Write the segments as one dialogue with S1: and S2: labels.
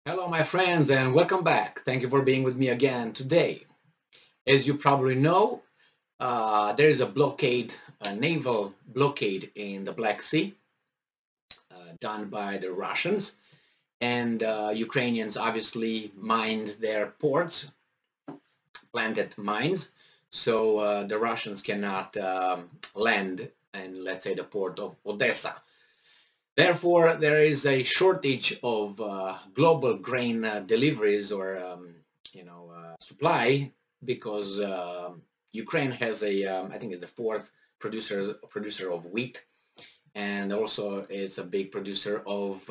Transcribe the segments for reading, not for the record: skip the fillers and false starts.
S1: Hello, my friends, and welcome back. Thank you for being with me again today. As you probably know, there is a blockade, a naval blockade in the Black Sea done by the Russians, and Ukrainians obviously mined their ports, planted mines, so the Russians cannot land in, let's say, the port of Odessa. Therefore, there is a shortage of global grain deliveries or supply because Ukraine has I think it's the fourth producer of wheat, and also it's a big producer of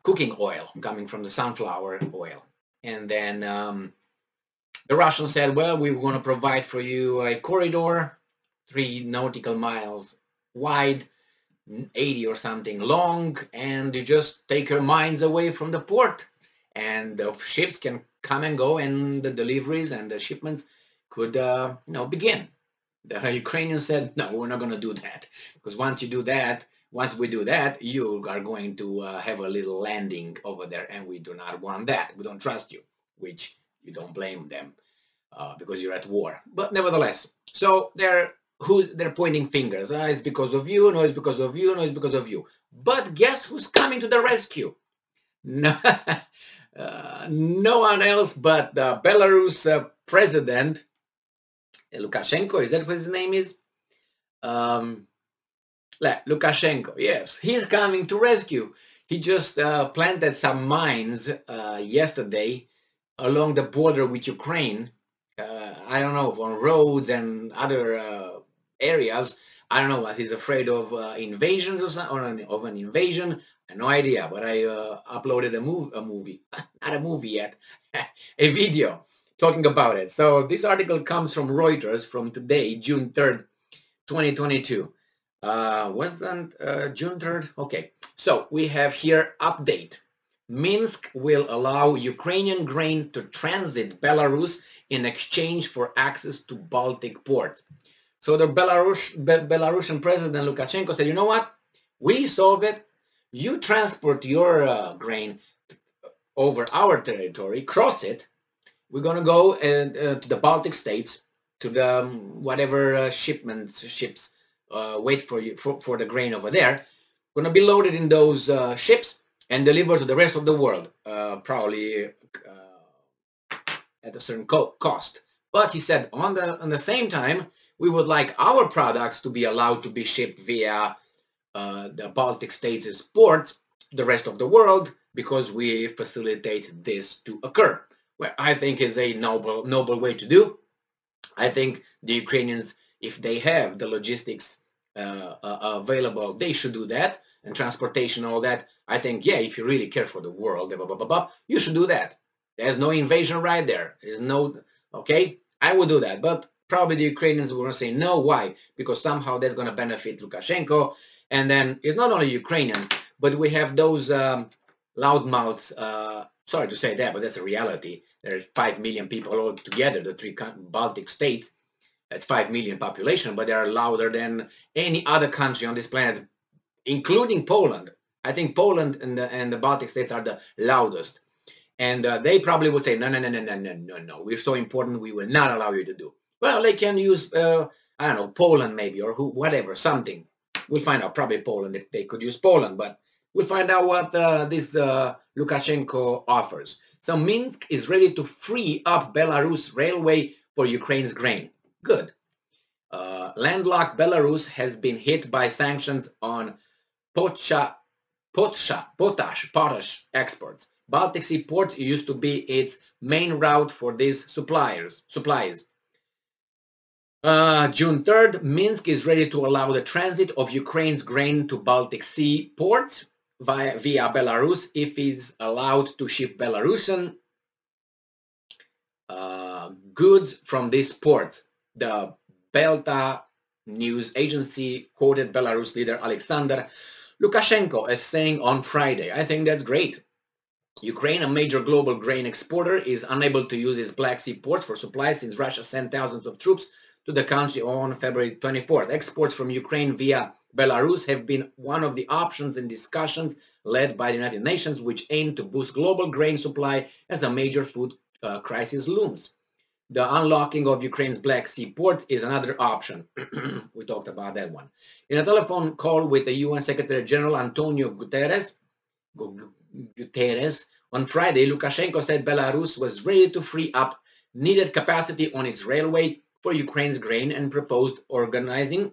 S1: cooking oil coming from the sunflower oil. And then the Russians said, well, we want to provide for you a corridor 3 nautical miles wide, 80 or something long, and you just take your mines away from the port, and the ships can come and go, and the deliveries and the shipments could begin. The Ukrainians said, no, we're not going to do that, because once we do that, you are going to have a little landing over there, and we do not want that. We don't trust you, which you don't blame them because you're at war. But nevertheless, so they're pointing fingers. It's because of you, no, it's because of you, no, it's because of you. But guess who's coming to the rescue? No, no one else but the Belarus president, Lukashenko, is that what his name is? Lukashenko, yes, he's coming to rescue. He just planted some mines yesterday along the border with Ukraine. I don't know, on roads and other areas. I don't know what he's afraid of, invasions or something, of an invasion. I have no idea, but I uploaded a movie, not a movie yet, a video talking about it. So this article comes from Reuters from today, June 3rd, 2022. Wasn't June 3rd? Okay, so we have here update. Minsk will allow Ukrainian grain to transit Belarus in exchange for access to Baltic ports. So the Belarusian president Lukashenko said, you know what? We solve it. You transport your grain over our territory, cross it. We're going to go to the Baltic states, to the whatever ships wait for you for the grain over there. Going to be loaded in those ships and delivered to the rest of the world, probably at a certain cost. But he said, on the same time, we would like our products to be allowed to be shipped via the Baltic states' ports to the rest of the world, because we facilitate this to occur. Well, I think is a noble way to do. I think the Ukrainians, if they have the logistics available, they should do that, and transportation, all that. I think, yeah, if you really care for the world, you should do that. There's no invasion right there. There's no, okay, I would do that, but probably the Ukrainians will say no. Why? Because somehow that's going to benefit Lukashenko. And then it's not only Ukrainians, but we have those loudmouths. Sorry to say that, but that's a reality. There are 5 million people all together, the 3 Baltic states. That's 5 million population, but they are louder than any other country on this planet, including Poland. I think Poland and the Baltic states are the loudest. And they probably would say, no, we're so important, we will not allow you to do. Well, they can use, I don't know, Poland maybe, or whatever, something. We'll find out, probably Poland, if they could use Poland, but we'll find out what this Lukashenko offers. So Minsk is ready to free up Belarus railway for Ukraine's grain. Good. Landlocked Belarus has been hit by sanctions on potash exports. Baltic Sea ports used to be its main route for these supplies. June 3rd, Minsk is ready to allow the transit of Ukraine's grain to Baltic Sea ports via Belarus if it's allowed to ship Belarusian goods from these ports. The Belta news agency quoted Belarus leader Alexander Lukashenko as saying on Friday, I think that's great. Ukraine, a major global grain exporter, is unable to use its Black Sea ports for supplies since Russia sent thousands of troops to the country on February 24th. Exports from Ukraine via Belarus have been one of the options in discussions led by the United Nations, which aim to boost global grain supply as a major food crisis looms. The unlocking of Ukraine's Black Sea ports is another option. We talked about that one. In a telephone call with the UN Secretary General Antonio Guterres on Friday, Lukashenko said Belarus was ready to free up needed capacity on its railway for Ukraine's grain and proposed organizing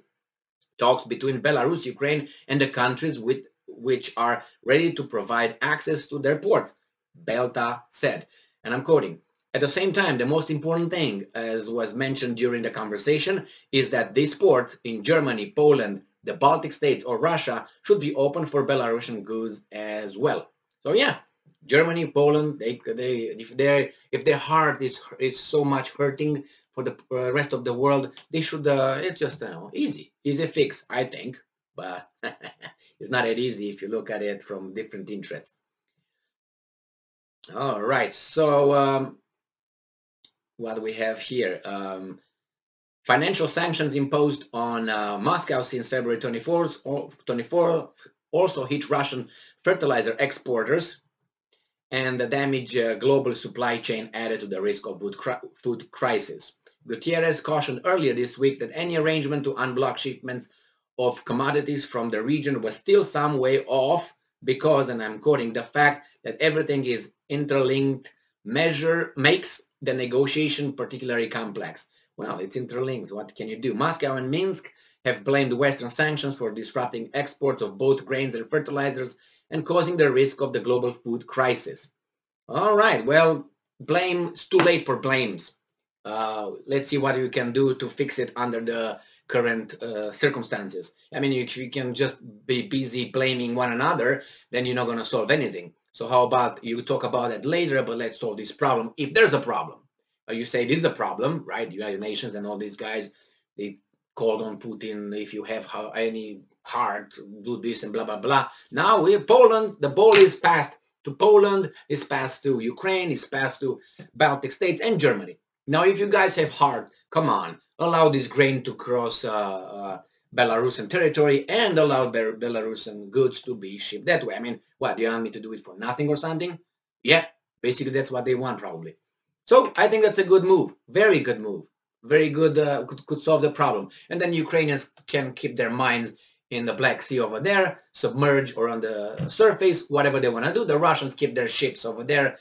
S1: talks between Belarus, Ukraine, and the countries which are ready to provide access to their ports, Belta said. And I'm quoting, "At the same time, the most important thing, as was mentioned during the conversation, is that these ports in Germany, Poland, the Baltic states, or Russia should be open for Belarusian goods as well." So yeah, Germany, Poland, if their heart is so much hurting for the rest of the world, they should. It's just easy fix, I think, but it's not that easy if you look at it from different interests. All right, so what do we have here? Financial sanctions imposed on Moscow since February 24th also hit Russian fertilizer exporters, and the damage global supply chain added to the risk of food crisis. Gutierrez cautioned earlier this week that any arrangement to unblock shipments of commodities from the region was still some way off because, and I'm quoting, the fact that everything is interlinked makes the negotiation particularly complex. Well, it's interlinked. What can you do? Moscow and Minsk have blamed Western sanctions for disrupting exports of both grains and fertilizers and causing the risk of the global food crisis. All right, well, it's too late for blames. Let's see what you can do to fix it under the current circumstances. I mean, if you can just be busy blaming one another, then you're not going to solve anything. So how about you talk about it later, but let's solve this problem if there's a problem. You say this is a problem, right? The United Nations and all these guys, they called on Putin, if you have any heart, do this and blah, blah, blah. Now Poland, the ball is passed to Poland, is passed to Ukraine, is passed to Baltic states and Germany. Now, if you guys have heart, come on, allow this grain to cross Belarusian territory and allow Belarusian goods to be shipped that way. I mean, what, do you want me to do it for nothing or something? Yeah, basically that's what they want probably. So I think that's a good move, very good move, very good, could solve the problem. And then Ukrainians can keep their minds in the Black Sea over there, submerge or on the surface, whatever they want to do. The Russians keep their ships over there,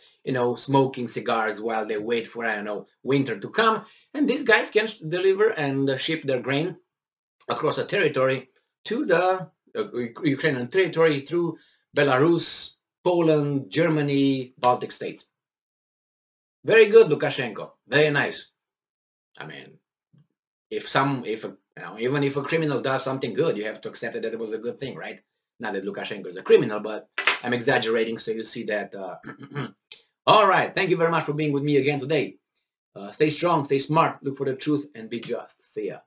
S1: smoking cigars while they wait for, I don't know, winter to come. And these guys can deliver and ship their grain across a territory to the Ukrainian territory through Belarus, Poland, Germany, Baltic states. Very good, Lukashenko. Very nice. I mean, even if a criminal does something good, you have to accept that it was a good thing, right? Not that Lukashenko is a criminal, but I'm exaggerating so you see that. All right. Thank you very much for being with me again today. Stay strong, stay smart, look for the truth, and be just. See ya.